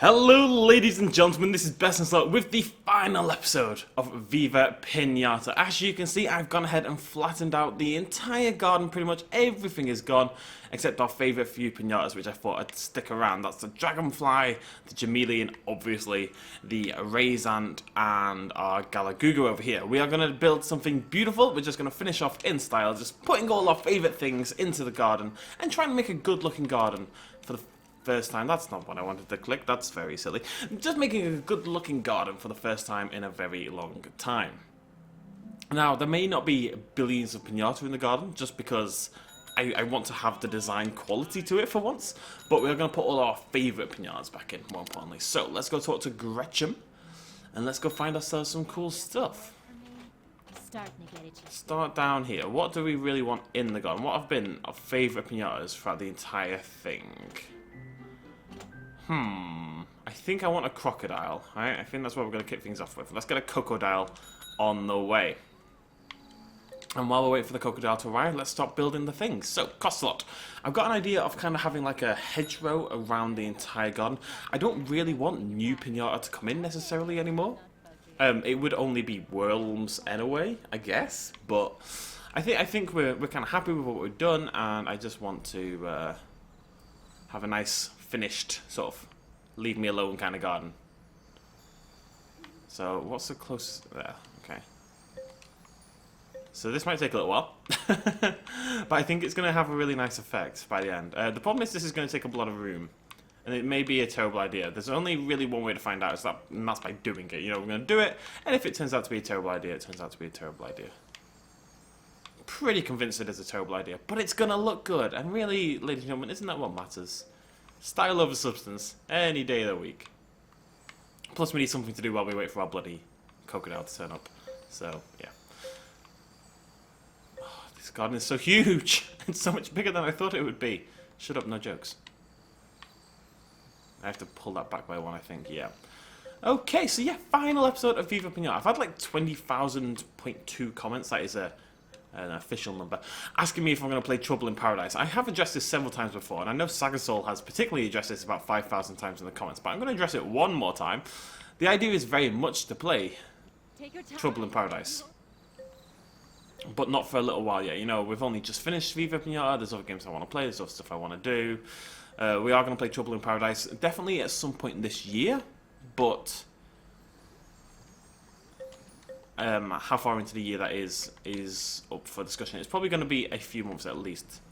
Hello ladies and gentlemen, this is BestInSlot with the final episode of Viva Pinata. As you can see, I've gone ahead and flattened out the entire garden. Pretty much everything is gone except our favourite few pinatas, which I thought I'd stick around. That's the dragonfly, the chameleon, obviously, the Raisant, and our Galagugu over here. We are going to build something beautiful. We're just going to finish off in style, just putting all our favourite things into the garden and trying to make a good looking garden for the first time. That's not what I wanted to click. That's very silly. Just making a good looking garden for the first time in a very long time. Now, there may not be billions of pinata in the garden, just because I want to have the design quality to it for once. But we're going to put all our favourite pinatas back in, more importantly. So, let's go talk to Gretchen. And let's go find ourselves some cool stuff. Start down here. What do we really want in the garden? What have been our favourite pinatas throughout the entire thing? I think I want a crocodile, right? I think that's what we're going to kick things off with. Let's get a crocodile on the way. And while we wait for the crocodile to arrive, let's start building the things. So, cost a lot. I've got an idea of kind of having like a hedgerow around the entire garden. I don't really want new pinata to come in necessarily anymore. It would only be worms anyway, I guess. But I think we're kind of happy with what we've done, and I just want to have a nice finished sort of leave me alone kind of garden. So what's the closest there? Okay. So this might take a little while, but I think it's going to have a really nice effect by the end. The problem is this is going to take up a lot of room, and it may be a terrible idea. There's only really one way to find out, and that's by doing it. You know, we're going to do it, and if it turns out to be a terrible idea, it turns out to be a terrible idea. Pretty convinced it is a terrible idea, but it's going to look good, and really, ladies and gentlemen, isn't that what matters? Style over substance, any day of the week. Plus we need something to do while we wait for our bloody crocodile to turn up. So, yeah. Oh, this garden is so huge! It's so much bigger than I thought it would be. Shut up, no jokes. I have to pull that back by one, I think, yeah. Okay, so yeah, final episode of Viva Piñata. I've had like 20,000.2 comments. That is an official number, asking me if I'm going to play Trouble in Paradise. I have addressed this several times before, and I know Sagasol has particularly addressed this about 5,000 times in the comments, but I'm going to address it one more time. The idea is very much to play Trouble in Paradise, but not for a little while yet. You know, we've only just finished Viva Piñata, there's other games I want to play, there's other stuff I want to do. We are going to play Trouble in Paradise, definitely at some point this year, but how far into the year that is up for discussion. It's probably going to be a few months at least.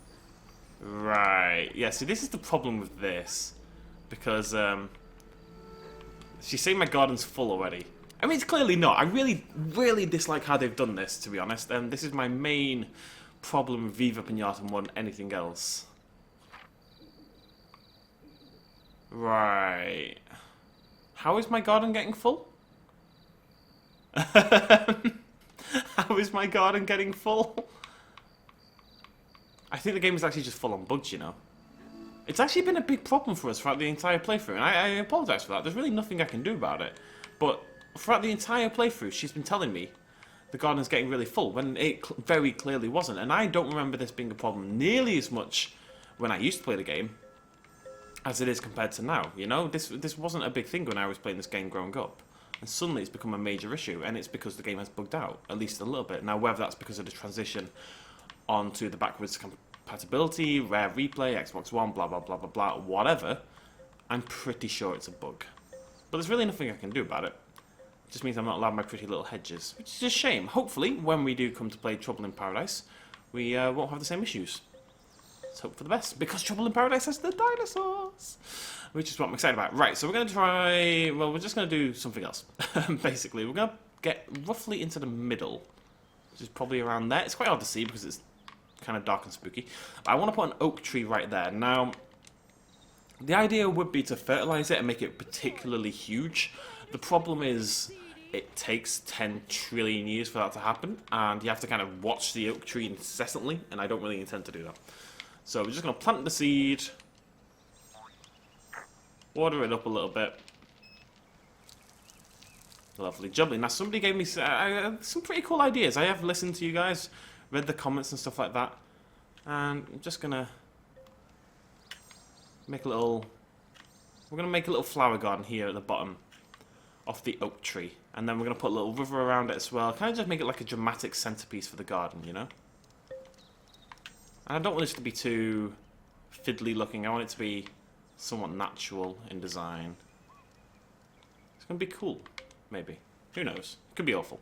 Right. Yeah, see, this is the problem with this. Because, she's saying my garden's full already. I mean, it's clearly not. I really, really dislike how they've done this, to be honest. This is my main problem with Viva Piñata more than anything else. Right. How is my garden getting full? How is my garden getting full? I think the game is actually just full on bugs, you know. It's actually been a big problem for us throughout the entire playthrough, and I apologise for that. There's really nothing I can do about it. But throughout the entire playthrough, she's been telling me the garden's getting really full, when it very clearly wasn't. And I don't remember this being a problem nearly as much when I used to play the game as it is compared to now, you know? This wasn't a big thing when I was playing this game growing up. And suddenly it's become a major issue, and it's because the game has bugged out, at least a little bit. Now, whether that's because of the transition onto the backwards compatibility, rare replay, Xbox One, blah, blah, blah, blah, blah, whatever, I'm pretty sure it's a bug. But there's really nothing I can do about it. It just means I'm not allowed my pretty little hedges, which is a shame. Hopefully, when we do come to play Trouble in Paradise, we won't have the same issues. Let's hope for the best, because Trouble in Paradise has the dinosaurs, which is what I'm excited about. Right, so we're going to try, well, we're just going to do something else, basically. We're going to get roughly into the middle, which is probably around there. It's quite hard to see because it's kind of dark and spooky. But I want to put an oak tree right there. Now, the idea would be to fertilize it and make it particularly huge. The problem is it takes 10 trillion years for that to happen, and you have to kind of watch the oak tree incessantly, and I don't really intend to do that. So we're just going to plant the seed, water it up a little bit. Lovely jubbly. Now somebody gave me some pretty cool ideas. I have listened to you guys, read the comments and stuff like that, and I'm just going to make a little we're going to make a little flower garden here at the bottom of the oak tree. And then we're going to put a little river around it as well. Kind of just make it like a dramatic centerpiece for the garden, you know? And I don't want this to be too fiddly looking. I want it to be somewhat natural in design. It's going to be cool, maybe. Who knows? It could be awful.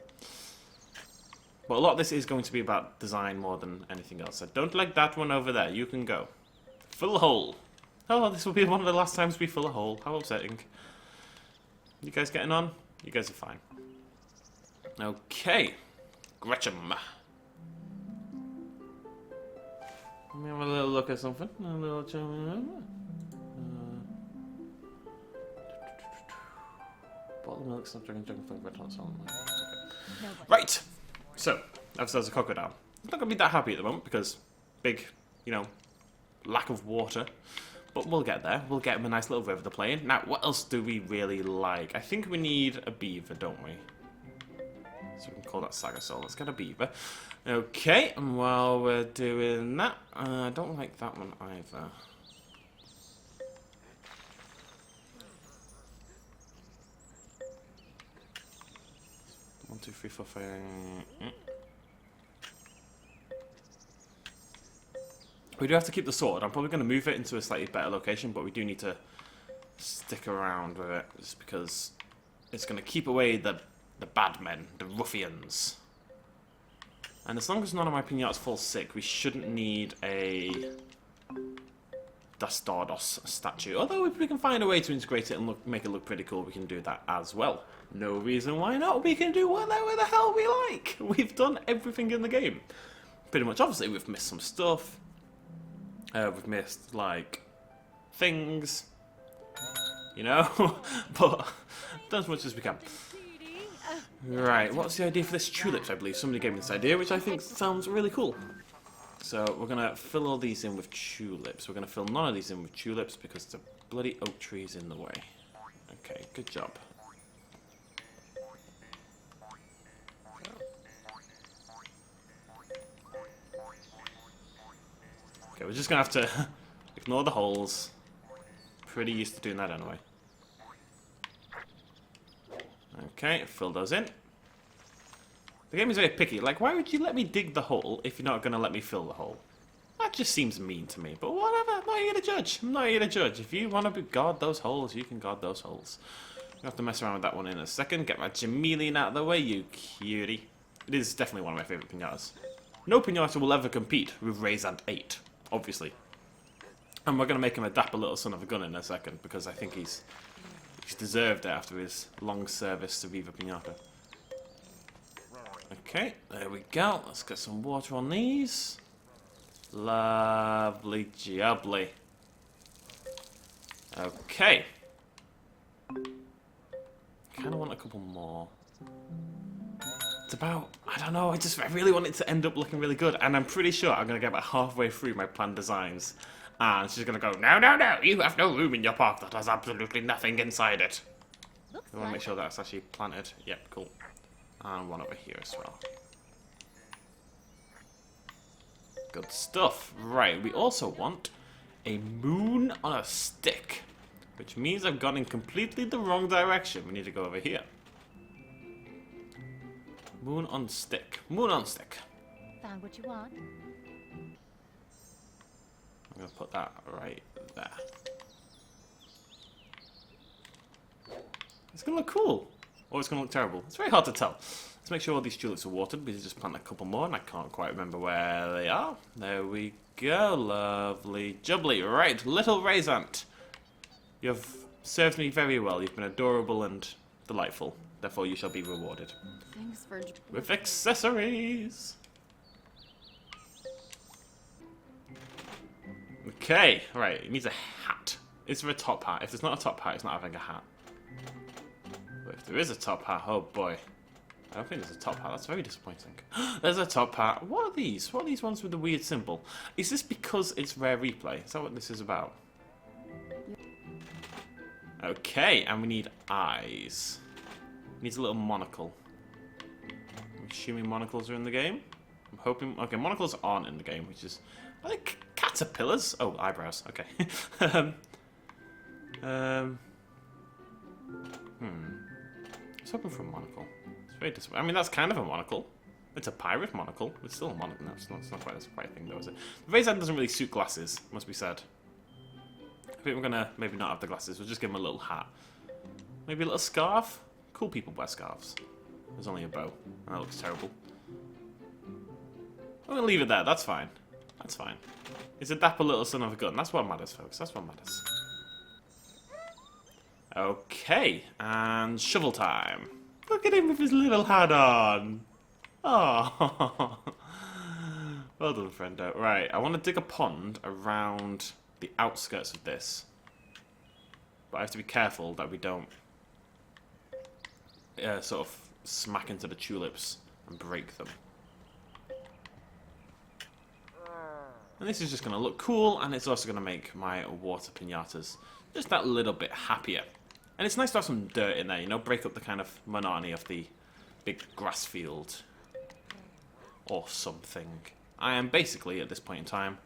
But a lot of this is going to be about design more than anything else. I don't like that one over there. You can go. Fill a hole. Oh, this will be one of the last times we fill a hole. How upsetting. You guys getting on? You guys are fine. Okay. Gretchen. Let me have a little look at something. A little bottle of milk, stuff, drinking, red hot salt. Right! So, that's a crocodile. I'm not going to be that happy at the moment because big, you know, lack of water. But we'll get there. We'll get him a nice little river to play in. Now, what else do we really like? I think we need a beaver, don't we? So we can call that Sagasol. Let's get a beaver. Okay, and while we're doing that, I don't like that one either. 1, 2, 3, 4, 5. We do have to keep the sword. I'm probably going to move it into a slightly better location, but we do need to stick around with it just because it's going to keep away the bad men, the ruffians. And as long as none of my pinatas fall sick, we shouldn't need a Dastardos statue. Although if we can find a way to integrate it and make it look pretty cool, we can do that as well. No reason why not. We can do whatever the hell we like. We've done everything in the game. Pretty much. Obviously, we've missed some stuff. We've missed, like, things. You know? But done as much as we can. Right, what's the idea for this? Tulips, I believe. Somebody gave me this idea, which I think sounds really cool. So we're going to fill all these in with tulips. We're going to fill none of these in with tulips because the bloody oak tree is in the way. Okay, good job. Okay, we're just going to have to ignore the holes. Pretty used to doing that anyway. Okay, fill those in. The game is very picky. Like, why would you let me dig the hole if you're not going to let me fill the hole? That just seems mean to me. But whatever, I'm not here to judge. I'm not here to judge. If you want to guard those holes, you can guard those holes. I'm going to have to mess around with that one in a second. Get my chameleon out of the way, you cutie. It is definitely one of my favourite pinatas. No pinata will ever compete with Raisant 8, obviously. And we're going to make him a dapper little son of a gun in a second, because I think he's deserved it after his long service to Viva Pinata. Okay, there we go. Let's get some water on these. Lovely jubbly. Okay. Kind of want a couple more. It's about, I don't know, I really want it to end up looking really good. And I'm pretty sure I'm going to get about halfway through my planned designs. And she's going to go, no, no, no, you have no room in your park that has absolutely nothing inside it. We want to make sure that's actually planted. Yep, cool. And one over here as well. Good stuff. Right, we also want a moon on a stick. Which means I've gone in completely the wrong direction. We need to go over here. Moon on stick. Moon on stick. Found what you want? I'm going to put that right there. It's going to look cool. Or it's going to look terrible. It's very hard to tell. Let's make sure all these tulips are watered. We just plant a couple more, and I can't quite remember where they are. There we go. Lovely jubbly. Right, little Raisant. You have served me very well. You've been adorable and delightful. Therefore, you shall be rewarded. Thanks for... with accessories. Okay, right. It needs a hat. Is there a top hat? If there's not a top hat, it's not having a hat. But if there is a top hat, oh boy. I don't think there's a top hat. That's very disappointing. There's a top hat. What are these? What are these ones with the weird symbol? Is this because it's rare replay? Is that what this is about? Okay, and we need eyes. Needs a little monocle. I'm assuming monocles are in the game. I'm hoping... Okay, monocles aren't in the game, which is... Are they caterpillars? Oh, eyebrows. Okay. Um. I was hoping for a monocle. It's very disappointing. I mean, that's kind of a monocle. It's a pirate monocle. It's still a monocle. No, it's not quite the right thing, though, is it? The Raisant doesn't really suit glasses, must be said. I think we're gonna maybe not have the glasses. We'll just give him a little hat. Maybe a little scarf? Cool people wear scarves. There's only a bow. That looks terrible. I'm gonna leave it there. That's fine. That's fine. He's a dapper little son of a gun. That's what matters, folks. That's what matters. Okay, and shovel time. Look at him with his little hat on. Oh, well done, friendo. Right, I want to dig a pond around the outskirts of this, but I have to be careful that we don't sort of smack into the tulips and break them. And this is just going to look cool, and it's also going to make my water piñatas just that little bit happier. And it's nice to have some dirt in there, you know, break up the kind of monotony of the big grass field. Or something. I am basically, at this point in time,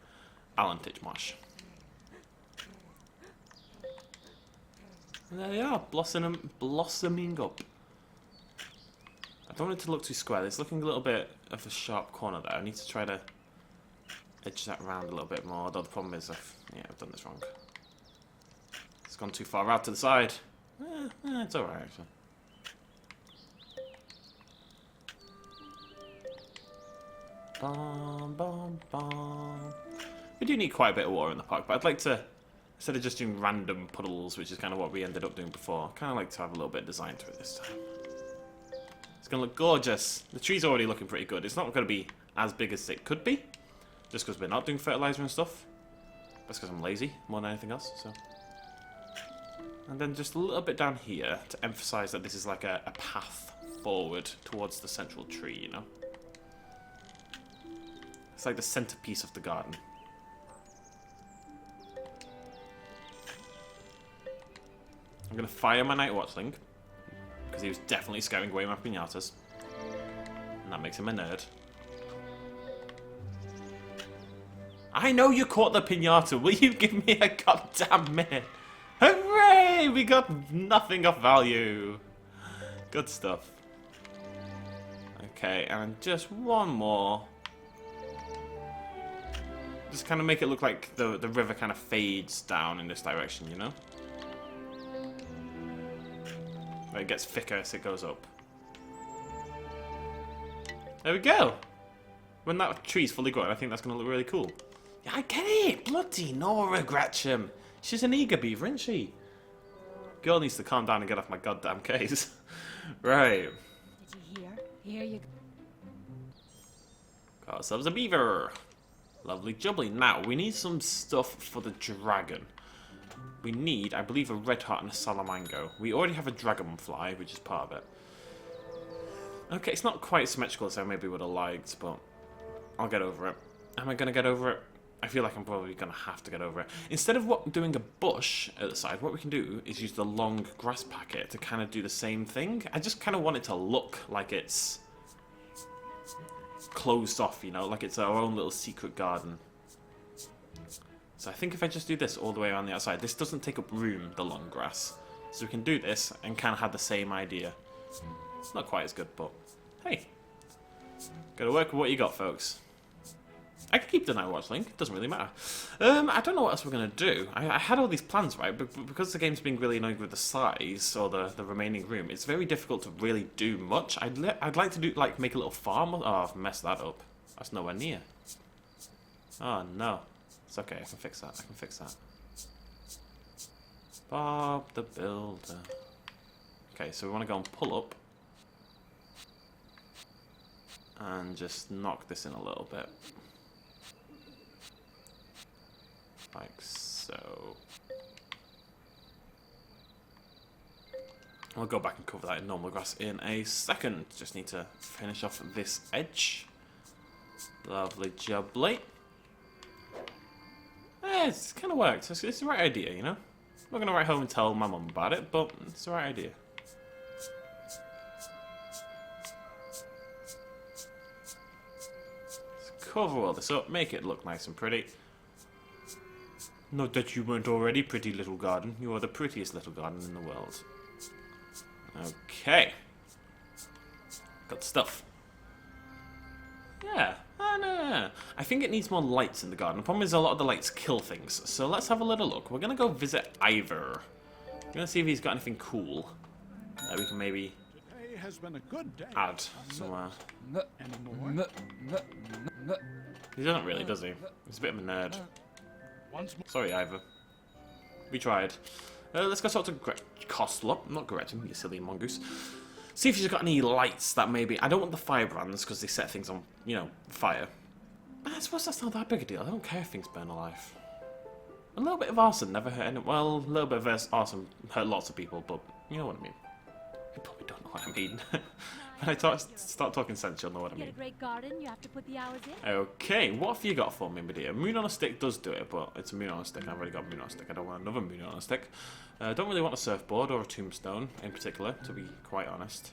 Alan Titchmarsh. And there they are, blossoming up. I don't want it to look too square. It's looking a little bit of a sharp corner there. I need to try to edge that around a little bit more. Although the problem is, I've done this wrong. It's gone too far out to the side. It's alright, actually. Bom, bom, bom. We do need quite a bit of water in the park, but I'd like to, instead of just doing random puddles, which is kind of what we ended up doing before, kind of like to have a little bit of design to it this time. It's going to look gorgeous. The tree's already looking pretty good. It's not going to be as big as it could be, just because we're not doing fertilizer and stuff. That's because I'm lazy more than anything else, so... And then just a little bit down here to emphasize that this is like a path forward towards the central tree, you know? It's like the centerpiece of the garden. I'm going to fire my night watchling, because he was definitely scaring away my piñatas. And that makes him a nerd. I know you caught the piñata. Will you give me a goddamn minute? Hooray! We got nothing of value. Good stuff. Okay, and just one more. Just kind of make it look like the river kind of fades down in this direction, you know? Where it gets thicker as it goes up. There we go! When that tree's fully grown, I think that's going to look really cool. Yeah, I get it! Bloody Nora Gretchen! She's an eager beaver, isn't she? Girl needs to calm down and get off my goddamn case. Right. Did you hear? Here you go. Got ourselves a beaver. Lovely jubbly. Now, we need some stuff for the dragon. We need, I believe, a red heart and a salamango. We already have a dragonfly, which is part of it. Okay, it's not quite symmetrical as I maybe would have liked, but I'll get over it. Am I going to get over it? I feel like I'm probably going to have to get over it. Instead of doing a bush at the side, what we can do is use the long grass packet to kind of do the same thing. I just kind of want it to look like it's closed off, you know, like it's our own little secret garden. So I think if I just do this all the way around the outside, this doesn't take up room, the long grass. So we can do this and kind of have the same idea. It's not quite as good, but hey. Gotta work with what you got, folks. I could keep the night watch link, it doesn't really matter. I don't know what else we're going to do. I had all these plans, right, but because the game's being really annoying with the size, or the remaining room, it's very difficult to really do much. I'd like to do, like, make a little farm. Oh, I've messed that up. That's nowhere near. Oh, no. It's okay, I can fix that, I can fix that. Bob the Builder. Okay, so we want to go and pull up. And just knock this in a little bit. Like so. We'll go back and cover that in normal grass in a second. Just need to finish off this edge. Lovely jubbly. Yeah, it's kind of worked. It's the right idea, you know? I'm not going to write home and tell my mum about it, but it's the right idea. Let's cover all this up, make it look nice and pretty. Not that you weren't already pretty little garden. You are the prettiest little garden in the world. Okay. Got stuff. Yeah. No. I think it needs more lights in the garden. The problem is a lot of the lights kill things. So let's have a little look. We're going to go visit Ivor. We're going to see if he's got anything cool that we can maybe Has been a good day. add somewhere. Anymore? He doesn't really, does he? He's a bit of a nerd. Once more. Sorry, Ivor. We tried. Let's go talk to Costlop. Not Gretchen, you silly mongoose. See if she's got any lights that maybe... I don't want the firebrands because they set things on, you know, fire. But I suppose that's not that big a deal. I don't care if things burn alive. A little bit of arson never hurt anyone. Well, a little bit of arson hurt lots of people, but you know what I mean. You probably don't know what I mean. When I start talking sense, you'll know what I Get a mean. great garden, you have to put the hours in. Okay, what have you got for me, my dear? Moon on a stick does do it, but it's a moon on a stick. I've already got a moon on a stick. I don't want another moon on a stick. Don't really want a surfboard or a tombstone in particular, to be quite honest.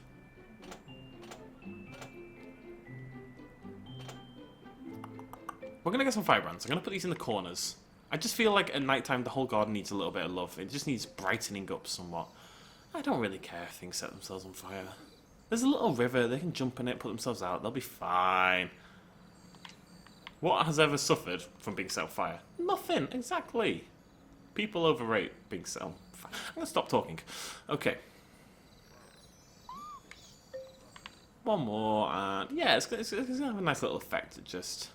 We're going to get some firebrands. I'm going to put these in the corners. I just feel like at night time the whole garden needs a little bit of love. It just needs brightening up somewhat. I don't really care if things set themselves on fire. There's a little river, they can jump in it, put themselves out, they'll be fine. What has ever suffered from being set on fire? Nothing, exactly. People overrate being set on fire. I'm going to stop talking. Okay. One more, and yeah, it's going to have a nice little effect. Just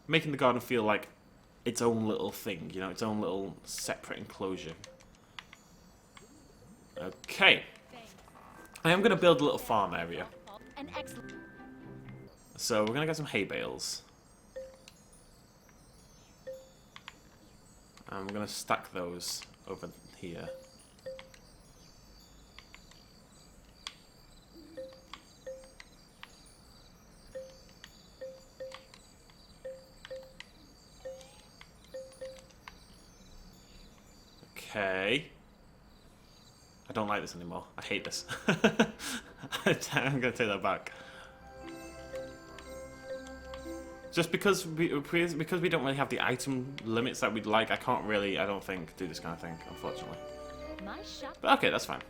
making the garden feel like its own little thing, you know, its own little separate enclosure. Okay. I am going to build a little farm area. An excellent. So we're going to get some hay bales. And we're going to stack those over here. Okay. I don't like this anymore. I hate this. I'm going to take that back. Just because we don't really have the item limits that we'd like, I can't really, I don't think, do this kind of thing, unfortunately. My shop. But okay, that's fine.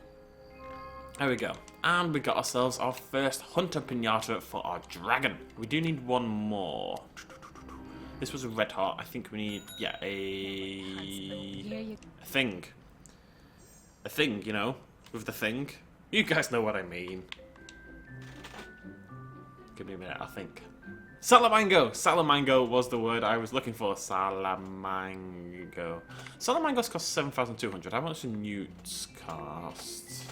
There we go. And we got ourselves our first hunter pinata for our dragon. We do need one more. This was a red heart. I think we need, yeah, a thing. A thing, you know, with the thing. You guys know what I mean. Give me a minute, I think. Salamango! Salamango was the word I was looking for. Salamango. Salamangos cost 7,200. How much do newts cost?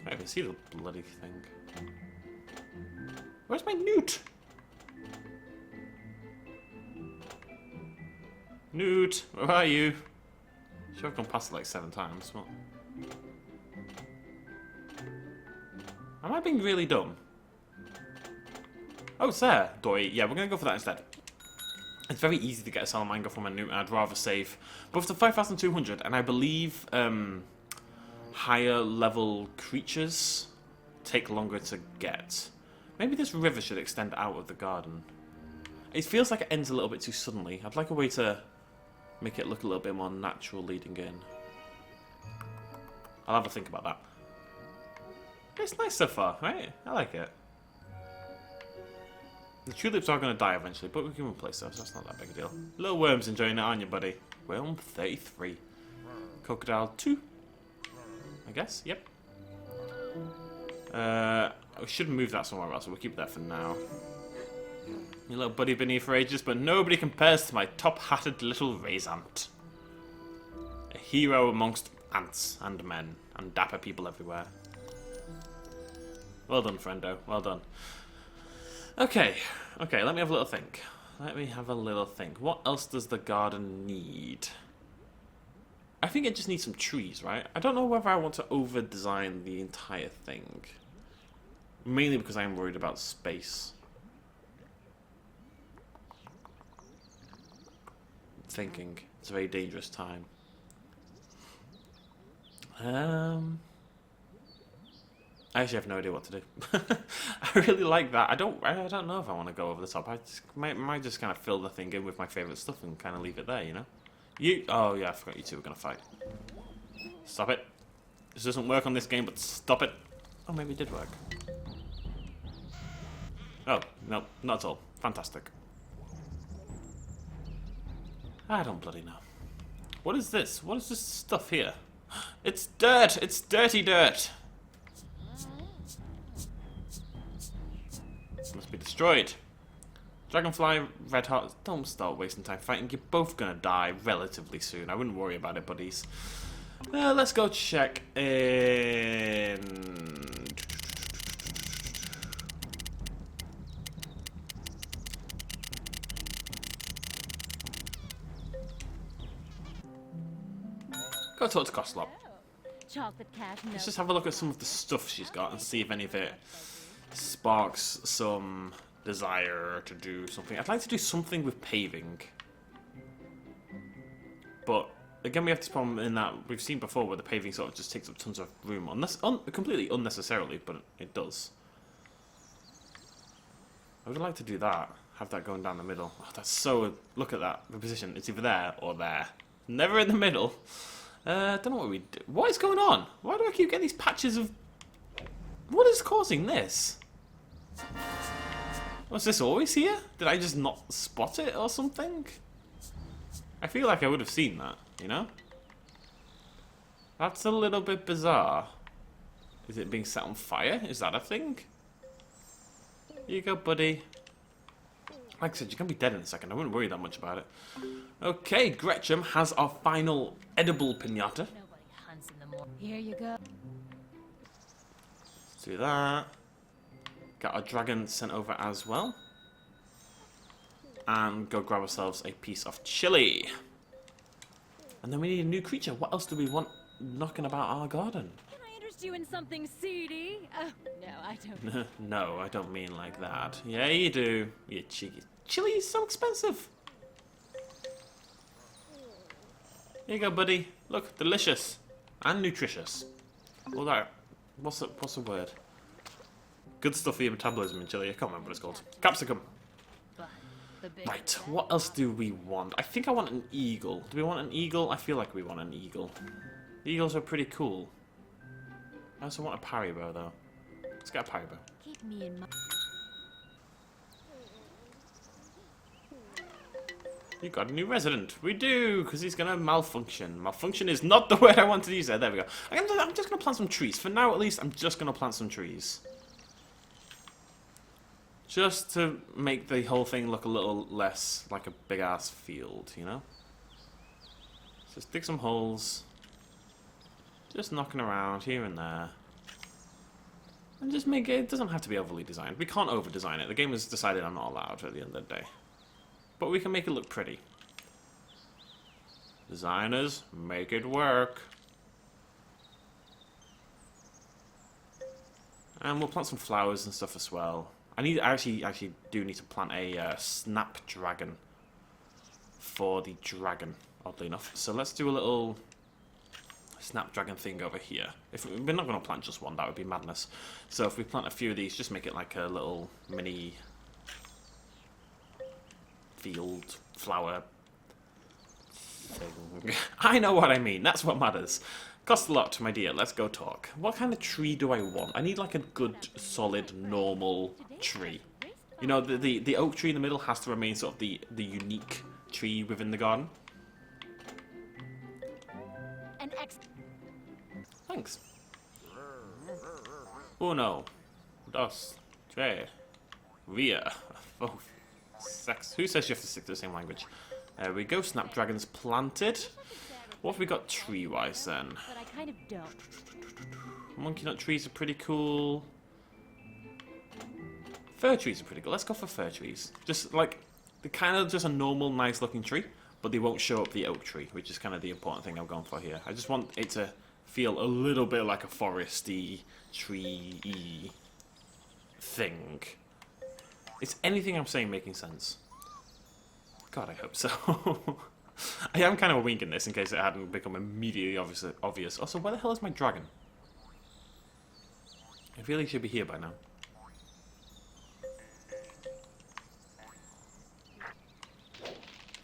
I can see the bloody thing. Where's my newt? Newt, where are you? Sure, I've gone past it like 7 times. What? Am I being really dumb? Oh, it's there. Doi. Yeah, we're going to go for that instead. It's very easy to get a Salamango from a newt. I'd rather save. But for the 5,200, and I believe higher level creatures take longer to get. Maybe this river should extend out of the garden. It feels like it ends a little bit too suddenly. I'd like a way to make it look a little bit more natural leading in. I'll have a think about that. It's nice so far, right? I like it. The tulips are going to die eventually, but we can replace those. That's not that big a deal. Little worm's enjoying it, aren't you, buddy? Worm 33. Crocodile 2. I guess, yep. We should move that somewhere else, so we'll keep that for now. Your little buddy been here for ages, but nobody compares to my top-hatted little Raisant. A hero amongst ants and men, and dapper people everywhere. Well done, friendo. Well done. Okay. Okay, let me have a little think. Let me have a little think. What else does the garden need? I think it just needs some trees, right? I don't know whether I want to over-design the entire thing. Mainly because I am worried about space. Thinking. It's a very dangerous time. I actually have no idea what to do. I really like that. I don't know if I want to go over the top. I just, might just kind of fill the thing in with my favourite stuff and kind of leave it there, you know? Oh yeah, I forgot you two were going to fight. Stop it. This doesn't work on this game, but stop it. Oh, maybe it did work. Oh, no, not at all. Fantastic. I don't bloody know. What is this? What is this stuff here? It's dirt! It's dirty dirt! Must be destroyed. Dragonfly, red heart. Don't start wasting time fighting. You're both gonna die relatively soon. I wouldn't worry about it, buddies. Let's go check in. Go talk to Coslop. Chocolate cash. Let's just have a look at some of the stuff she's got and see if any of it sparks some desire to do something. I'd like to do something with paving. But again, we have this problem in that we've seen before where the paving sort of just takes up tons of room. Completely unnecessarily, but it does. I would like to do that. Have that going down the middle. Oh, that's so... Look at that. The position. It's either there or there. Never in the middle. Don't know what we do. What is going on? Why do I keep getting these patches of... What is causing this? Was this always here? Did I just not spot it or something? I feel like I would have seen that, you know? That's a little bit bizarre. Is it being set on fire? Is that a thing? Here you go, buddy. Like I said, you're going to be dead in a second. I wouldn't worry that much about it. Okay, Gretchen has our final edible pinata. Nobody hunts in the morning. Here you go. Let's do that. Got our dragon sent over as well. And go grab ourselves a piece of chili. And then we need a new creature. What else do we want knocking about our garden? Can I interest you in something seedy? Oh, no, I don't. No, I don't mean like that. Yeah, you do. You cheeky. Chili is so expensive. Here you go, buddy. Look, delicious. And nutritious. All that. What's the word? Good stuff for your metabolism in chili. I can't remember what it's called. Capsicum. Right, what else do we want? I think I want an eagle. Do we want an eagle? I feel like we want an eagle. The eagles are pretty cool. I also want a paribo, though. Let's get a paribo. Keep me in mind. You got a new resident. We do, because he's going to malfunction. Malfunction is not the word I wanted to use there. There we go. I'm just going to plant some trees. For now, at least, I'm just going to plant some trees. Just to make the whole thing look a little less like a big-ass field, you know? Just dig some holes. Just knocking around here and there. And just make it... It doesn't have to be overly designed. We can't over-design it. The game has decided I'm not allowed at the end of the day. But we can make it look pretty. Designers, make it work. And we'll plant some flowers and stuff as well. I actually do need to plant a snapdragon for the dragon, oddly enough. So let's do a little snapdragon thing over here. We're not going to plant just one, that would be madness. So if we plant a few of these, just make it like a little mini field flower thing. I know what I mean, that's what matters. Cost a lot, my dear. Let's go talk. What kind of tree do I want? I need like a good, solid, normal tree. You know, the oak tree in the middle has to remain sort of the unique tree within the garden. Thanks. Uno, dos, tres, via. Oh, sex. Who says you have to stick to the same language? There we go. Snapdragons planted. What have we got tree-wise then? But I kind of don't. Monkey nut trees are pretty cool. Fir trees are pretty cool. Let's go for fir trees. Just like, they're kind of just a normal, nice-looking tree, but they won't show up the oak tree, which is kind of the important thing I'm going for here. I just want it to feel a little bit like a foresty, tree-y thing. Is anything I'm saying making sense? God, I hope so. I am kind of winking this in case it hadn't become immediately obvious. Also, where the hell is my dragon? I feel he should be here by now.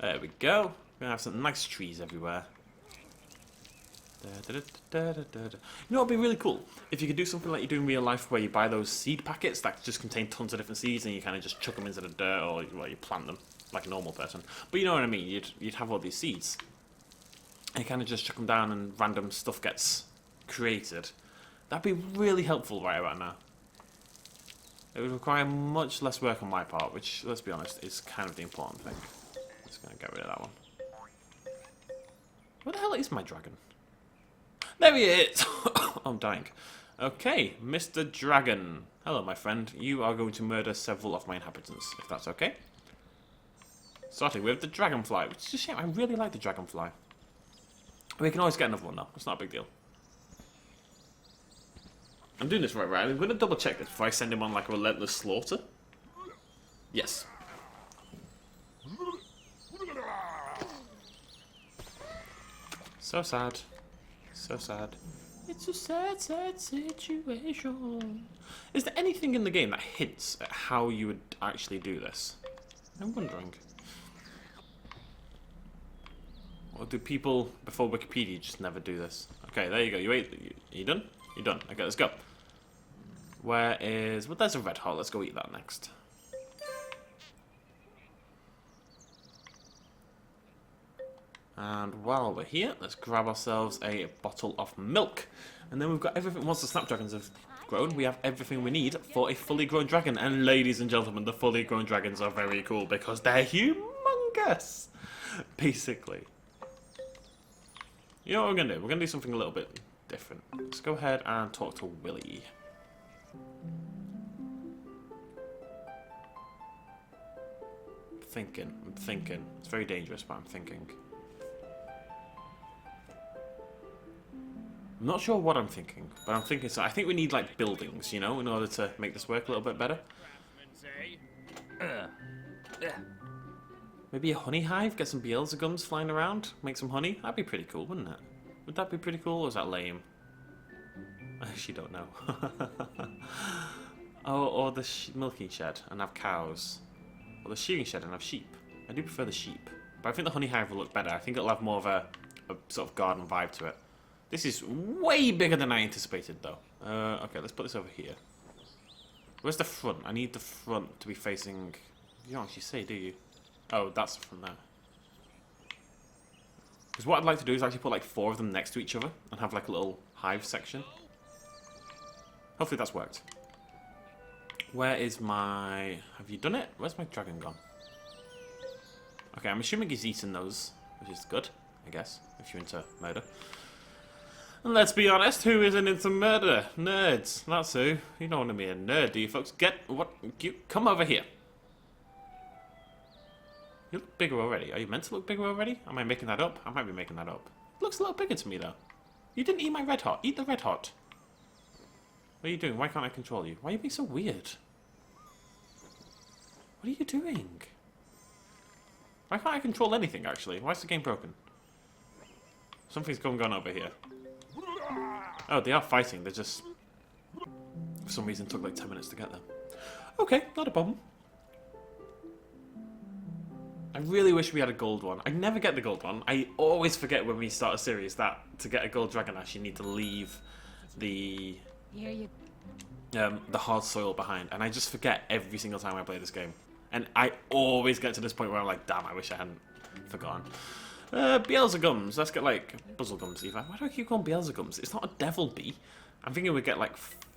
There we go. We're gonna have some nice trees everywhere. You know, it'd be really cool if you could do something like you do in real life, where you buy those seed packets that just contain tons of different seeds, and you kind of just chuck them into the dirt, or well, you plant them like a normal person. But you know what I mean? You'd have all these seeds, and you kind of just chuck them down, and random stuff gets created. That'd be really helpful right about now. It would require much less work on my part, which, let's be honest, is kind of the important thing. Just gonna get rid of that one. Where the hell is my dragon? There he is! I'm dying. Okay, Mr. Dragon. Hello, my friend. You are going to murder several of my inhabitants, if that's okay. Starting with the dragonfly, which is a shame. I really like the dragonfly. We can always get another one, though. It's not a big deal. I'm doing this right. I'm going to double check this before I send him on like a relentless slaughter. Yes. So sad. So sad. It's a sad, sad situation. Is there anything in the game that hints at how you would actually do this? I'm wondering. Or do people before Wikipedia just never do this? Okay, there you go. You done? You done? Okay, let's go. Where is... Well, there's a red heart. Let's go eat that next. And while we're here, let's grab ourselves a bottle of milk. And then we've got everything. Once the snapdragons have grown, we have everything we need for a fully grown dragon. And ladies and gentlemen, the fully grown dragons are very cool because they're humongous, basically. You know what we're going to do? We're going to do something a little bit different. Let's go ahead and talk to Willy. I'm thinking. It's very dangerous, but I'm thinking. I'm not sure what I'm thinking, but I'm thinking so. I think we need like buildings, you know, in order to make this work a little bit better. Maybe a honey hive, get some Beelzebubs flying around, make some honey. That'd be pretty cool, wouldn't it? Would that be pretty cool, or is that lame? I actually don't know. Oh, or the milking shed and have cows. Or the shearing shed and have sheep. I do prefer the sheep. But I think the honey hive will look better. I think it'll have more of a sort of garden vibe to it. This is way bigger than I anticipated, though. Okay, let's put this over here. Where's the front? I need the front to be facing... You don't actually say, do you? Oh, that's the front there. Because what I'd like to do is actually put like 4 of them next to each other and have like a little hive section. Hopefully that's worked. Where is my... Have you done it? Where's my dragon gone? Okay, I'm assuming he's eaten those, which is good, I guess, if you're into murder. And let's be honest, who isn't into murder? Nerds, that's who. You don't want to be a nerd, do you, folks? Come over here. You look bigger already. Are you meant to look bigger already? Am I making that up? I might be making that up. It looks a little bigger to me, though. You didn't eat my red hot. Eat the red hot. What are you doing? Why can't I control you? Why are you being so weird? What are you doing? Why can't I control anything, actually? Why is the game broken? Something's going on over here. Oh, they are fighting. They're just... For some reason, it took like 10 minutes to get there. Okay, not a problem. I really wish we had a gold one. I never get the gold one. I always forget when we start a series that to get a gold dragon ash, you need to leave the... the hard soil behind, and I just forget every single time I play this game. And I always get to this point where I'm like, damn, I wish I hadn't forgotten. Beelzebubs. Let's get like Buzzlegums even. Why do I keep calling Beelzebubs? It's not a devil bee. I'm thinking we'd get like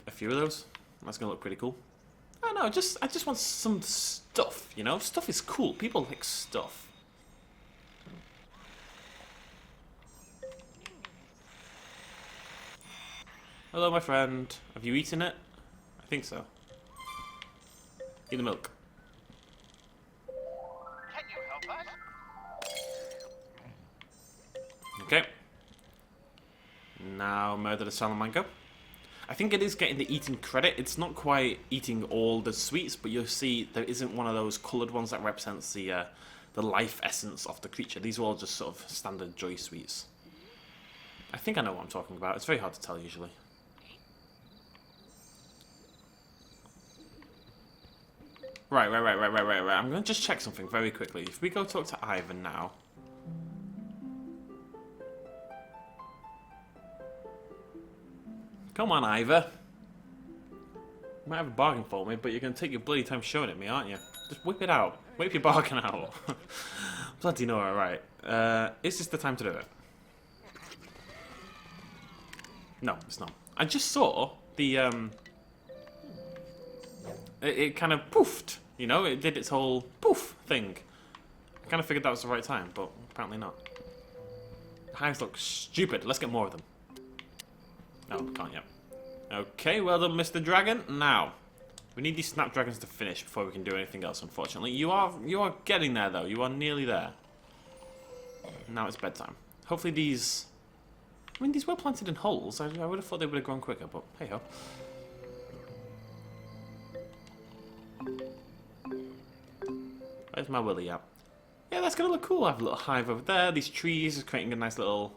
a few of those. That's gonna look pretty cool. I don't know, I just want some stuff, you know? Stuff is cool. People like stuff. Hello, my friend. Have you eaten it? I think so. Eat the milk. Can you help us? Okay. Now murder the salamanca. I think it is getting the eating credit. It's not quite eating all the sweets, but you'll see there isn't one of those coloured ones that represents the life essence of the creature. These are all just sort of standard joy sweets. I think I know what I'm talking about. It's very hard to tell usually. Right. I'm going to just check something very quickly. If we go talk to Ivan now. Come on, Ivor. You might have a bargain for me, but you're going to take your bloody time showing it me, aren't you? Just whip it out. Whip your bargain out. Bloody no, alright. Is this the time to do it? No, it's not. I just saw the, it kind of poofed, you know? It did its whole poof thing. I kind of figured that was the right time, but apparently not. The hives look stupid. Let's get more of them. No, can't yet. Okay, well done, Mr. Dragon. Now, we need these snapdragons to finish before we can do anything else, unfortunately. You are getting there, though. You are nearly there. Now it's bedtime. Hopefully these... I mean, these were planted in holes. I would have thought they would have grown quicker, but hey-ho. Where's my Willy at? Yeah, that's going to look cool. I have a little hive over there. These trees are creating a nice little...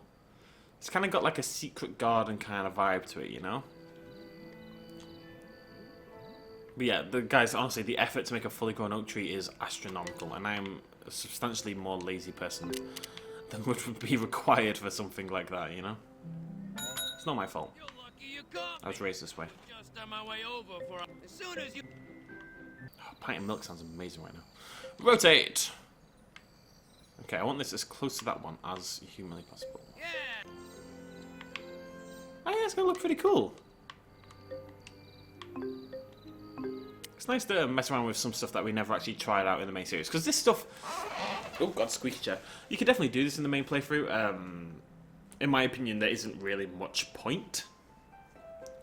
It's kind of got like a secret garden kind of vibe to it, you know? But yeah, guys, honestly, the effort to make a fully grown oak tree is astronomical, and I'm a substantially more lazy person than would be required for something like that, you know? It's not my fault. I was raised this way. Just on my way over for as soon as you... Oh, a pint of milk sounds amazing right now. Rotate! Okay, I want this as close to that one as humanly possible. Yeah. I think it's going to look pretty cool. It's nice to mess around with some stuff that we never actually tried out in the main series. Because this stuff... Oh, God, squeaky chair. You could definitely do this in the main playthrough. In my opinion, there isn't really much point.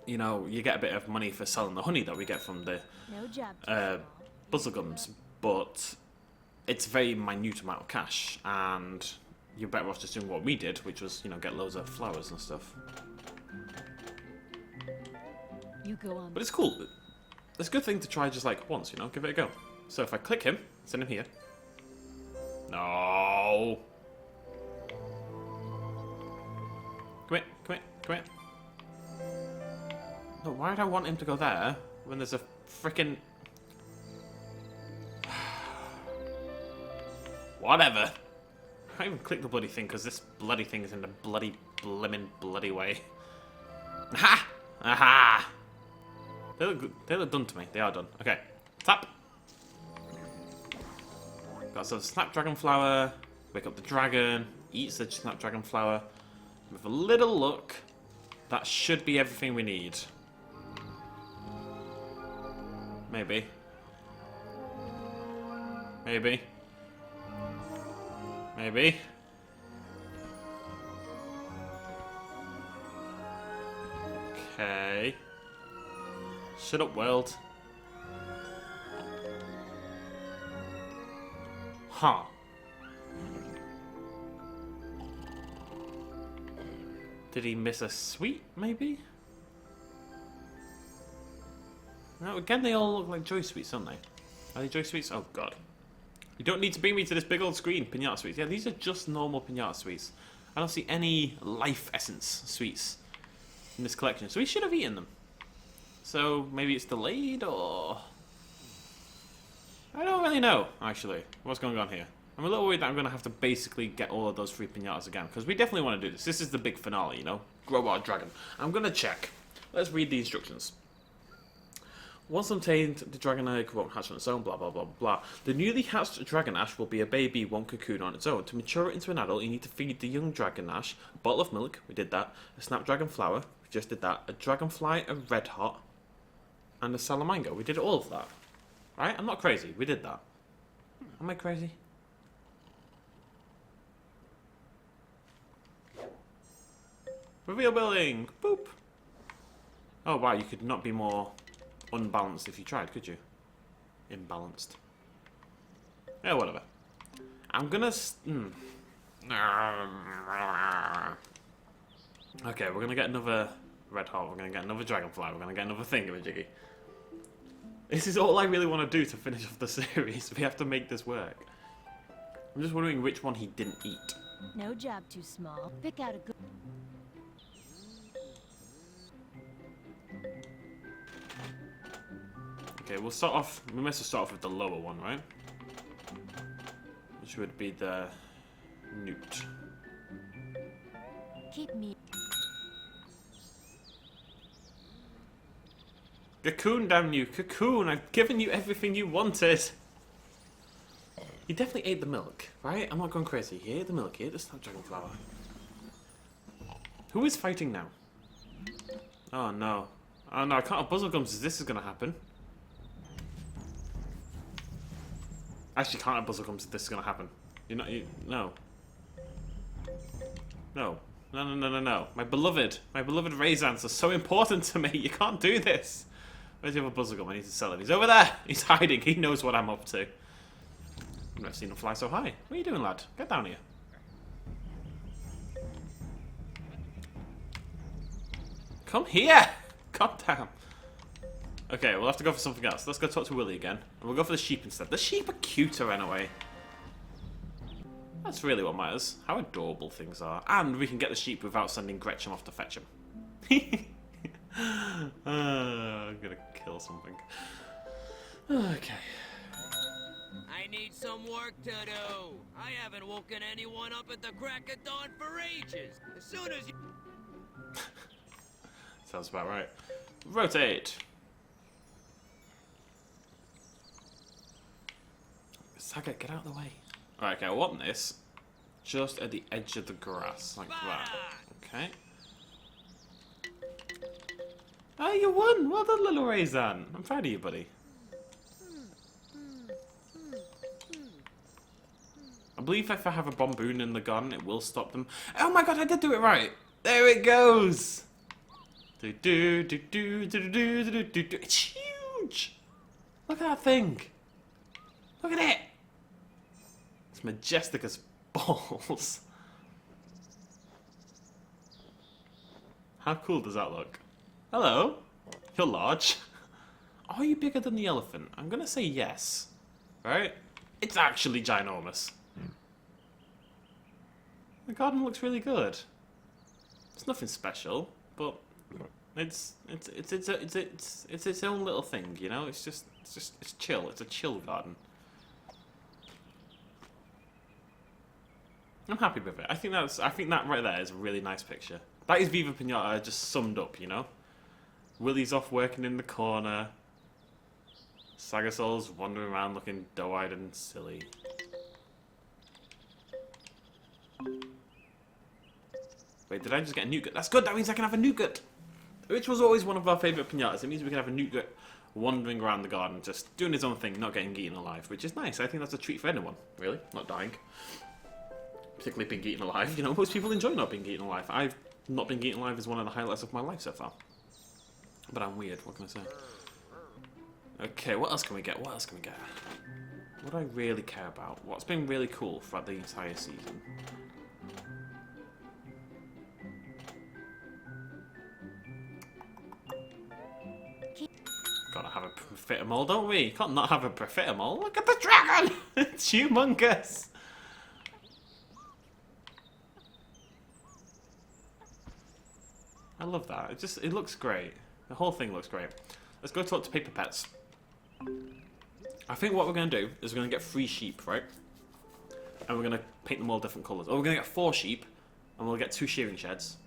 You know, you get a bit of money for selling the honey that we get from the buzzlegums. But it's a very minute amount of cash. And you're better off just doing what we did, which was, you know, get loads of flowers and stuff. You go on. But it's cool. It's a good thing to try just like once, you know, give it a go. So if I click him, send him here. No. Come here, come here, come here. No, why do I want him to go there when there's a frickin'... Whatever. I can't even click the bloody thing because this bloody thing is in the bloody blimmin' bloody way. Aha! Aha! They look good. They look done to me. They are done. Okay. Tap. Got some snapdragon flower. Wake up the dragon. Eats the snapdragon flower. With a little luck, that should be everything we need. Maybe. Maybe. Maybe. Okay. Shut up, world. Huh. Did he miss a sweet, maybe? No, again, they all look like joy sweets, don't they? Are they joy sweets? Oh, God. You don't need to bring me to this big old screen. Pinata sweets. Yeah, these are just normal pinata sweets. I don't see any life essence sweets in this collection, so we should have eaten them. So maybe it's delayed, or... I don't really know, actually, what's going on here. I'm a little worried that I'm going to have to basically get all of those free pinatas again, because we definitely want to do this. This is the big finale, you know? Grow our dragon. I'm going to check. Let's read the instructions. Once obtained, the dragon egg won't hatch on its own, blah, blah, blah, blah. The newly hatched dragon ash will be a baby, one cocoon on its own. To mature it into an adult, you need to feed the young dragon ash a bottle of milk, we did that, a snapdragon flower, we just did that, a dragonfly, a red hot, and a salamango. We did all of that. Right? I'm not crazy. We did that. Am I crazy? Reveal building! Boop! Oh wow, you could not be more unbalanced if you tried, could you? Imbalanced. Yeah, whatever. I'm gonna... Okay, we're gonna get another red hot, we're gonna get another dragonfly, we're gonna get another thingamajiggy. This is all I really want to do to finish off the series. We have to make this work. I'm just wondering which one he didn't eat. No job too small. Pick out a good... Okay, we'll start off. We must have start off with the lower one, right? Which would be the newt. Keep me. Cocoon, damn you. Cocoon, I've given you everything you wanted. You definitely ate the milk, right? I'm not going crazy. You ate the milk, you ate the snapdragon flower. Who is fighting now? Oh no. Oh no, I can't have buzzlegums if this is going to happen. Actually, can't have buzzlegums if this is going to happen. You're not... no. No. No. My beloved Raisants are so important to me. You can't do this. Where's the other buzzlegum? I need to sell him. He's over there. He's hiding. He knows what I'm up to. I've never seen him fly so high. What are you doing, lad? Get down here. Come here! God damn. Okay, we'll have to go for something else. Let's go talk to Willy again. And we'll go for the sheep instead. The sheep are cuter anyway. That's really what matters. How adorable things are. And we can get the sheep without sending Gretchen off to fetch him. I'm gonna kill something. Okay. I need some work to do. I haven't woken anyone up at the crack of dawn for ages. As soon as you... Sounds about right. Rotate. Saga, get out of the way. Alright, okay, I want this just at the edge of the grass, like that. Okay. Oh, you won! Well done, little Raisant. I'm proud of you, buddy. I believe if I have a bomboon in the gun, it will stop them. Oh my god, I did do it right! There it goes! It's huge! Look at that thing! Look at it! It's majestic as balls. How cool does that look? Hello? You're large. Are you bigger than the elephant? I'm gonna say yes. Right? It's actually ginormous. The garden looks really good. It's nothing special, but it's its own little thing, you know? It's chill. It's a chill garden. I'm happy with it. I think that right there is a really nice picture. That is Viva Pinata just summed up, you know? Willy's off working in the corner. Sagasol's wandering around looking doe-eyed and silly. Wait, did I just get a nougat? That's good, that means I can have a nougat! Which was always one of our favourite pinatas. It means we can have a nougat wandering around the garden, just doing his own thing, not getting eaten alive, which is nice. I think that's a treat for anyone, really, not dying. Particularly being eaten alive, you know, most people enjoy not being eaten alive. I've not been eaten alive is one of the highlights of my life so far. But I'm weird, what can I say? Okay, what else can we get? What else can we get? What do I really care about? What's been really cool throughout the entire season? Gotta have a profiterole, don't we? Can't not have a profiterole. Look at the dragon! It's humongous! I love that. It looks great. The whole thing looks great. Let's go talk to Paper Pets. I think what we're going to do is we're going to get 3 sheep, right? And we're going to paint them all different colours. Or we're going to get 4 sheep, and we'll get 2 shearing sheds,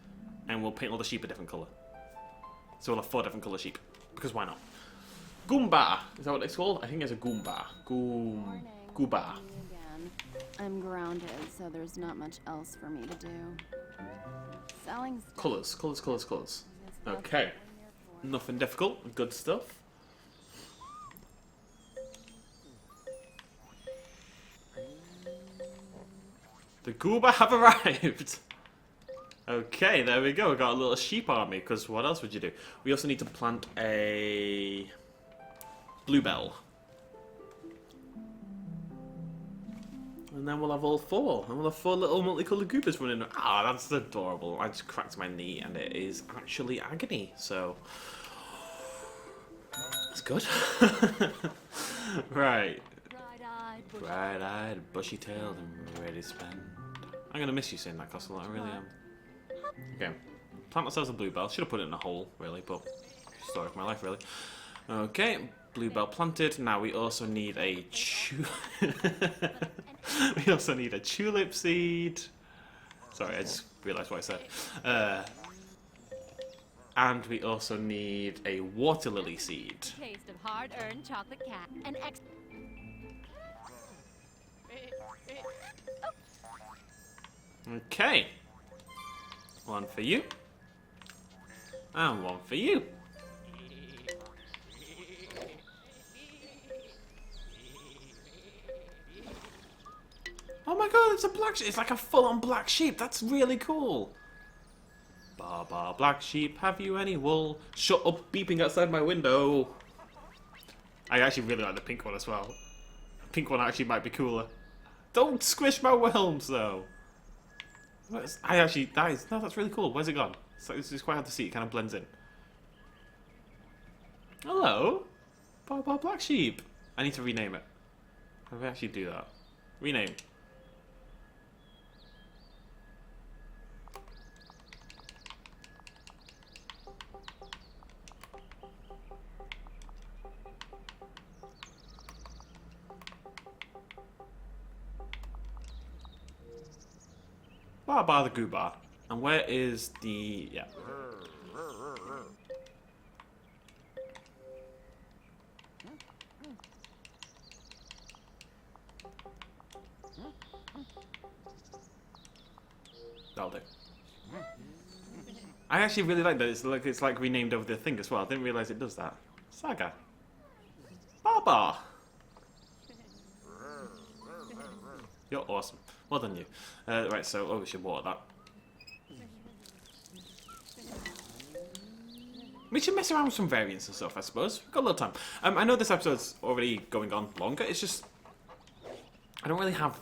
and we'll paint all the sheep a different colour. So we'll have 4 different colour sheep. Because why not? Goomba! Is that what it's called? I think it's a Goomba. Gooba. I'm grounded, so there's not much else for me to do. Selling Colours. Okay. Nothing difficult. Good stuff. The Gooba have arrived! Okay, there we go. We got a little sheep army, because what else would you do? We also need to plant a bluebell. And then we'll have all 4. And we'll have 4 little multicoloured goobas running. Ah, that's adorable. I just cracked my knee and it is actually agony. So, that's good. Right. Bright-eyed, bushy-tailed, and ready to spend. I'm going to miss you saying that, Castle. I really am. Okay. Plant ourselves a bluebell. Should have put it in a hole, really, but story of my life, really. Okay. Bluebell planted. Now we also need a we also need a tulip seed. Sorry, I just realised what I said. And we also need a water lily seed. Taste of hard-earned chocolate cat. An ex. Okay. One for you. And one for you. Oh my god, it's a black sheep. It's like a full-on black sheep. That's really cool. Ba ba, black sheep, have you any wool? Shut up, beeping outside my window. I actually really like the pink one as well. The pink one actually might be cooler. Don't squish my worms, though. That's really cool. Where's it gone? It's quite hard to see. It kind of blends in. Hello, ba ba, black sheep. I need to rename it. How do we actually do that? Rename. Bar the goo bar. And where is the... yeah. That'll do. I actually really like that. It's like renamed over the thing as well. I didn't realise it does that. Saga. Baba. You're awesome. Well done, you. Right, so we should water that. We should mess around with some variants and stuff, I suppose. We've got a little time. I know this episode's already going on longer. It's just I don't really have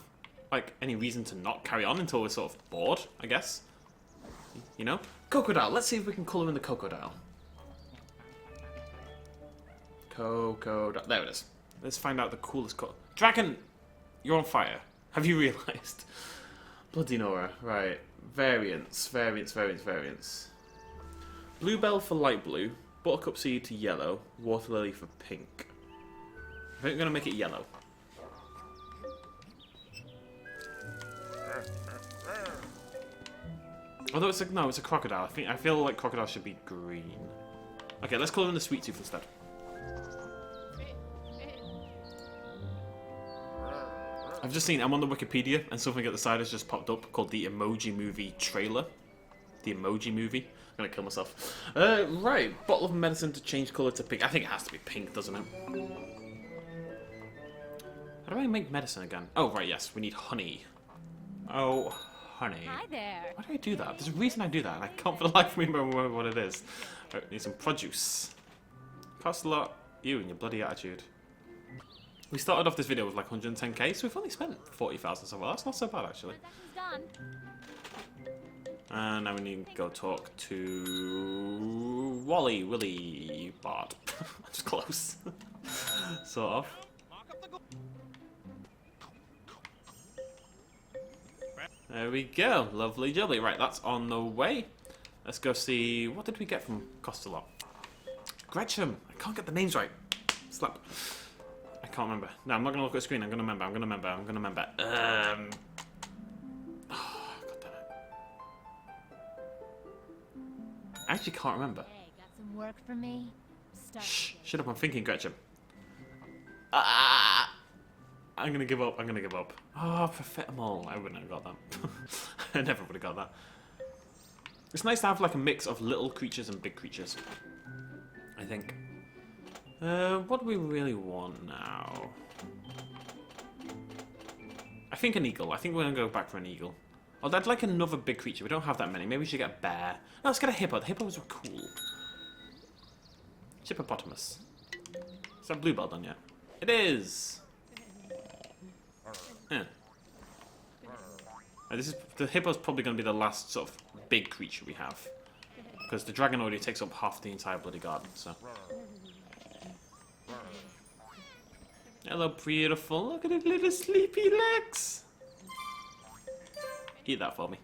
like any reason to not carry on until we're sort of bored, I guess. You know? Crocodile. Let's see if we can colour in the crocodile. Crocodile. There it is. Let's find out the coolest colour. Dragon, you're on fire. Have you realised? Bloody Nora. Right. Variants. Bluebell for light blue. Buttercup seed to yellow. Water lily for pink. I think we're going to make it yellow. Although it's a crocodile. I feel like crocodile should be green. Okay, let's colour in the sweet tooth instead. I've just seen, I'm on the Wikipedia, and something at the side has just popped up called the Emoji Movie trailer. The Emoji Movie. I'm gonna kill myself. Right, bottle of medicine to change colour to pink. I think it has to be pink, doesn't it? How do I make medicine again? Oh, right, yes, we need honey. Oh, honey. Hi there. Why do I do that? There's a reason I do that, and I can't for the life of me remember what it is. Right, need some produce. Cost a lot. You and your bloody attitude. We started off this video with like 110k, so we've only spent 40,000 so far. That's not so bad, actually. Transaction's done. And now we need to go talk to Willy, Bart. That's close. Sort of. There we go. Lovely jubbly. Right, that's on the way. Let's go see... what did we get from Costello? Gretchen. I can't get the names right. Slap. I can't remember. No, I'm not going to look at the screen. I'm going to remember. Oh, God damn it. I actually can't remember. Hey, got some work for me? Shh. Shut up. I'm thinking, Gretchen. I'm going to give up. Oh, Profitemal. I wouldn't have got that. I never would have got that. It's nice to have like a mix of little creatures and big creatures. I think. What do we really want now? I think an eagle. I think we're going to go back for an eagle. Although I'd like another big creature. We don't have that many. Maybe we should get a bear. No, let's get a hippo. The hippos are cool. Hippopotamus. Is that bluebell done yet? It is! Yeah. The hippo's probably going to be the last sort of big creature we have. Because the dragon already takes up half the entire bloody garden, so... Hello, beautiful. Look at his little sleepy legs. Eat that for me.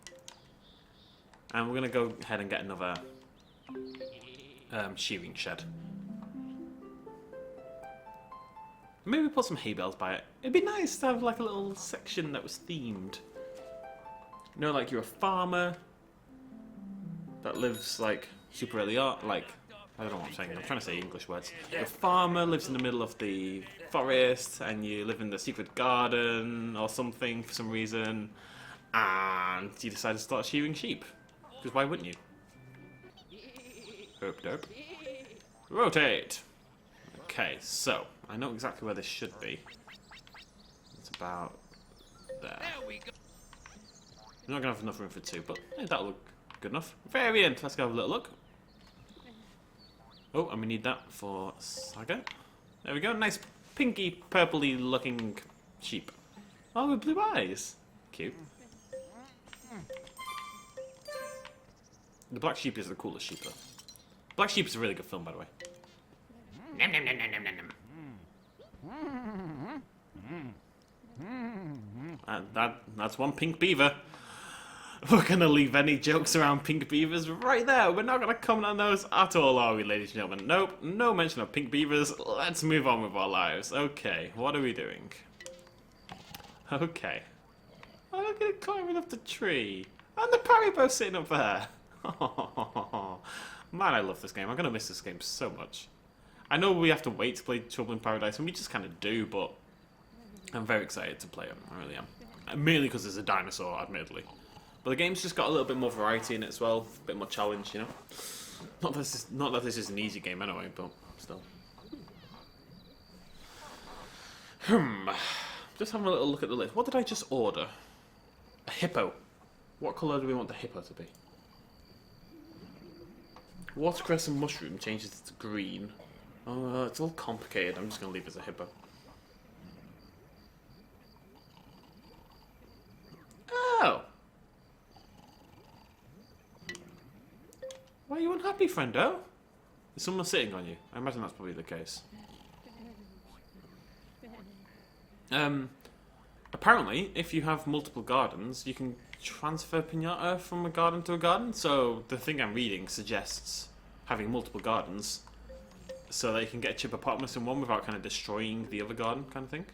And we're going to go ahead and get another shearing shed. Maybe put some hay bales by it. It'd be nice to have like a little section that was themed. You know, like you're a farmer that lives like super early on, like, I don't know what I'm saying, I'm trying to say English words. You're a farmer, lives in the middle of the forest, and you live in the secret garden or something for some reason, and you decide to start shearing sheep. Because why wouldn't you? Herp derp. Rotate! Okay, so, I know exactly where this should be. It's about there. There we go. I'm not going to have enough room for two, but hey, that'll look good enough. Variant, let's go have a little look. Oh, and we need that for Saga. There we go, nice pinky, purpley looking sheep. Oh, with blue eyes. Cute. The black sheep is the coolest sheep though. Black Sheep is a really good film, by the way. Nom, nom, nom, nom, nom, nom, nom. That's one pink beaver. We're going to leave any jokes around pink beavers right there. We're not going to comment on those at all, are we, ladies and gentlemen? Nope, no mention of pink beavers. Let's move on with our lives. Okay, what are we doing? Okay. Oh, look at it climbing up the tree. And the Paribo sitting up there. Man, I love this game. I'm going to miss this game so much. I know we have to wait to play Trouble in Paradise, and we just kind of do, but I'm very excited to play it. I really am. Mainly because there's a dinosaur, admittedly. But the game's just got a little bit more variety in it as well. A bit more challenge, you know? Not that this is an easy game anyway, but still. Just having a little look at the list. What did I just order? A hippo. What colour do we want the hippo to be? Watercress and mushroom changes it to green. Oh, it's all complicated. I'm just going to leave it as a hippo. Oh! Why are you unhappy, friendo? Is someone sitting on you? I imagine that's probably the case. Apparently, if you have multiple gardens, you can transfer Pinata from a garden to a garden. So the thing I'm reading suggests having multiple gardens so that you can get a chippopotamus in one without kind of destroying the other garden kind of thing.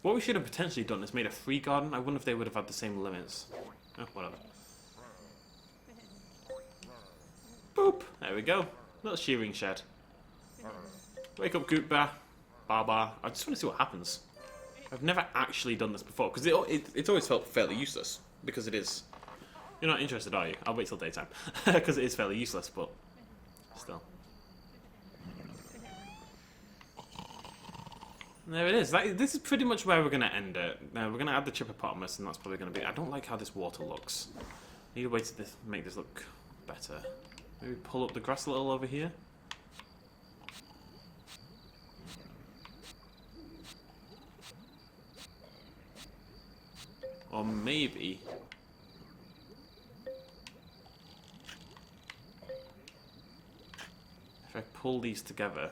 What we should have potentially done is made a free garden. I wonder if they would have had the same limits. Oh, whatever. Boop! There we go. Little shearing shed. Wake up, Gootba. Baba. I just want to see what happens. I've never actually done this before, because it's always felt fairly useless. Because it is... You're not interested, are you? I'll wait till daytime. Because it is fairly useless, but... Still. There it is. This is pretty much where we're going to end it. We're going to add the chippopotamus, and that's probably going to be... I don't like how this water looks. Need a way to make this look better. Maybe pull up the grass a little over here. Or maybe... if I pull these together...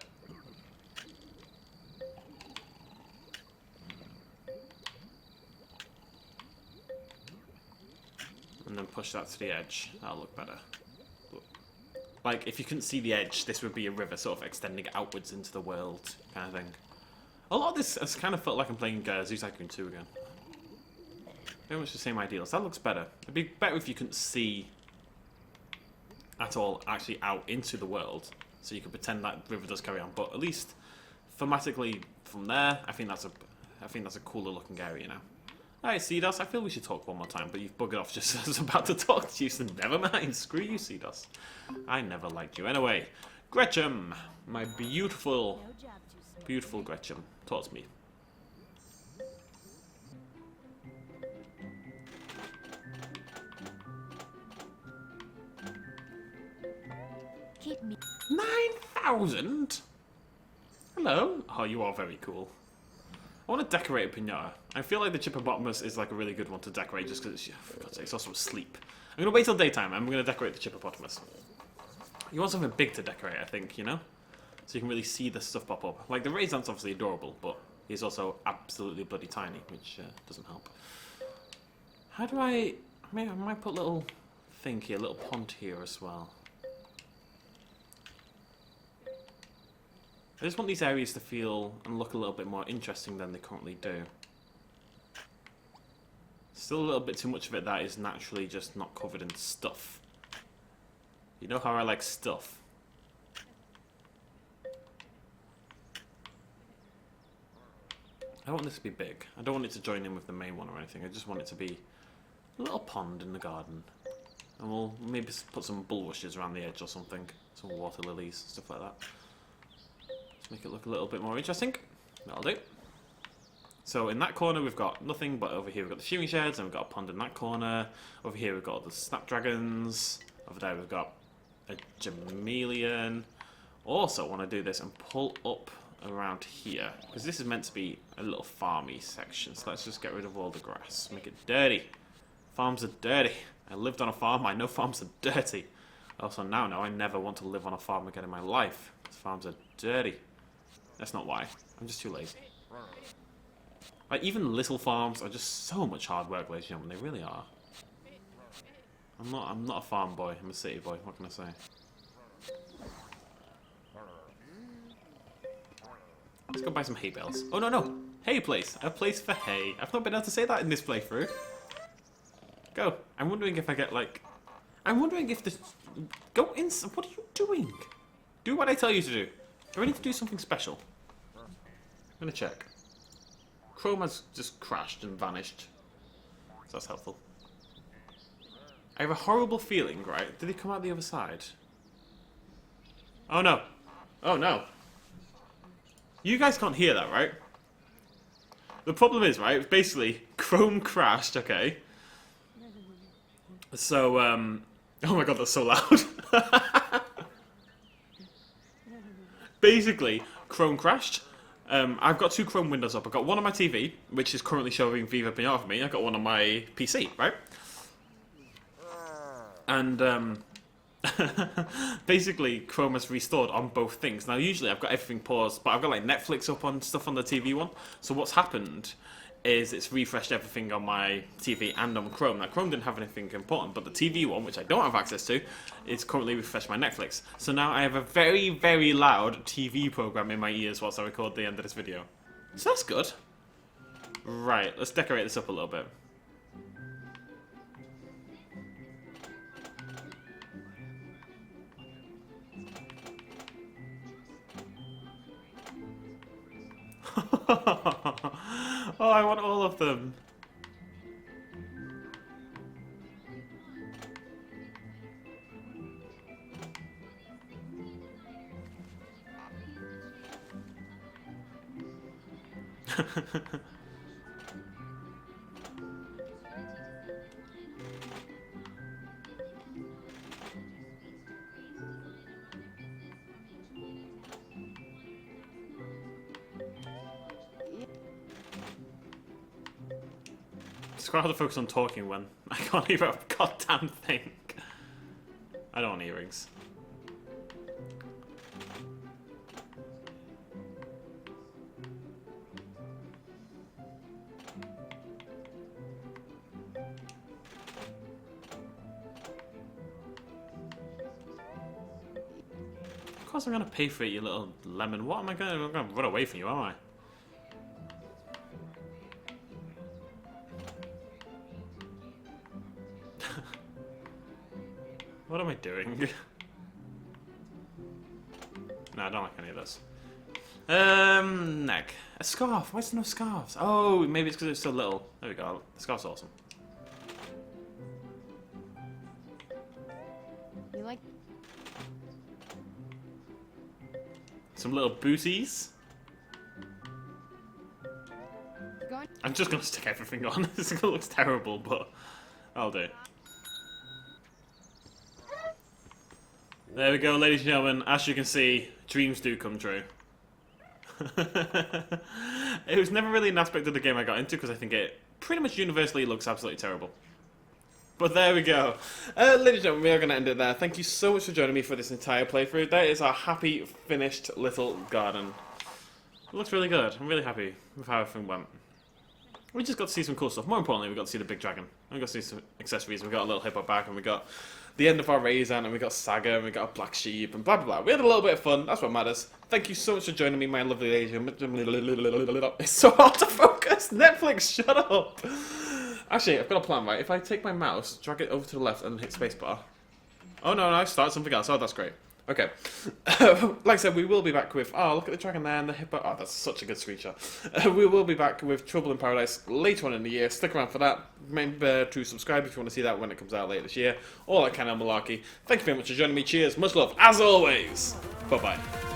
and then push that to the edge, that'll look better. Like, if you couldn't see the edge, this would be a river sort of extending outwards into the world, kind of thing. A lot of this has kind of felt like I'm playing Zoo Tycoon 2 again. Very much the same ideals. That looks better. It'd be better if you couldn't see at all actually out into the world, so you could pretend that river does carry on. But at least thematically from there, I think that's a cooler looking area now. Alright, Seedos, I feel we should talk one more time, but you've buggered off just as I was about to talk to you, so never mind. Screw you, Seedos. I never liked you. Anyway, Gretchen, my beautiful, beautiful Gretchen, talk to me. Keep me. 9,000? Hello? Oh, you are very cool. I want to decorate a Pinata. I feel like the chippopotamus is like a really good one to decorate just because for God's sake, it's also asleep. I'm going to wait till daytime and I'm going to decorate the chippopotamus. You want something big to decorate, I think, you know? So you can really see the stuff pop up. Like, the Raisant's obviously adorable, but he's also absolutely bloody tiny, which doesn't help. How do I might put a little thing here, a little pond here as well. I just want these areas to feel and look a little bit more interesting than they currently do. Still a little bit too much of it that is naturally just not covered in stuff. You know how I like stuff. I don't want this to be big. I don't want it to join in with the main one or anything. I just want it to be a little pond in the garden. And we'll maybe put some bulrushes around the edge or something. Some water lilies, stuff like that. Just make it look a little bit more interesting. That'll do. So in that corner we've got nothing, but over here we've got the shearing sheds, and we've got a pond in that corner. Over here we've got all the snapdragons. Over there we've got a chameleon. Also want to do this and pull up around here, because this is meant to be a little farmy section. So let's just get rid of all the grass. Make it dirty. Farms are dirty. I lived on a farm, I know farms are dirty. Also now I never want to live on a farm again in my life, because farms are dirty. That's not why. I'm just too lazy. Like, even little farms are just so much hard work, ladies and gentlemen. They really are. I'm not a farm boy. I'm a city boy. What can I say? Let's go buy some hay bales. Oh, no. Hay place. A place for hay. I've not been able to say that in this playthrough. Go. I'm wondering if I get, like... I'm wondering if this... Go in... What are you doing? Do what I tell you to do. Do I need to do something special? I'm gonna check. Chrome has just crashed and vanished. So that's helpful. I have a horrible feeling, right? Did he come out the other side? Oh no. Oh no. You guys can't hear that, right? The problem is, right, basically, Chrome crashed, okay? So, oh my god, that's so loud. Basically, Chrome crashed. I've got two Chrome windows up. I've got one on my TV, which is currently showing Viva Piñata for me. I've got one on my PC, right? And basically, Chrome has restored on both things. Now, usually I've got everything paused, but I've got like Netflix up on stuff on the TV one. So what's happened is it's refreshed everything on my TV and on Chrome. Now, Chrome didn't have anything important, but the TV one, which I don't have access to, is currently refreshed my Netflix. So now I have a very, very loud TV program in my ears whilst I record the end of this video. So that's good. Right, let's decorate this up a little bit. Oh, I want all of them. It's quite hard to focus on talking when I can't hear a goddamn thing. I don't want earrings. Of course I'm gonna pay for it, you little lemon. What am I gonna... I'm gonna run away from you, am I? What am I doing? No, I don't like any of this. Neck. A scarf. Why is there no scarves? Oh, maybe it's because it's so little. There we go. The scarf's awesome. You like... Some little booties. Going... I'm just going to stick everything on. This looks terrible, but I'll do. There we go, ladies and gentlemen. As you can see, dreams do come true. It was never really an aspect of the game I got into because I think it pretty much universally looks absolutely terrible. But there we go. Ladies and gentlemen, we are going to end it there. Thank you so much for joining me for this entire playthrough. That is our happy, finished little garden. It looks really good. I'm really happy with how everything went. We just got to see some cool stuff. More importantly, we got to see the big dragon. We got to see some accessories. We got a little hippo back, and we got the end of our Raisant, and we got Saga, and we got a Black Sheep, and blah blah blah. We had a little bit of fun. That's what matters. Thank you so much for joining me, my lovely ladies. It's so hard to focus. Netflix, shut up. Actually, I've got a plan, right? If I take my mouse, drag it over to the left, and hit spacebar. Oh no, I start something else. Oh, that's great. Okay. Like I said, we will be back with... Oh, look at the dragon there and the hippo. Oh, that's such a good screenshot. We will be back with Trouble in Paradise later on in the year. Stick around for that. Remember to subscribe if you want to see that when it comes out later this year. All that kind of malarkey. Thank you very much for joining me. Cheers. Much love. As always. Bye-bye.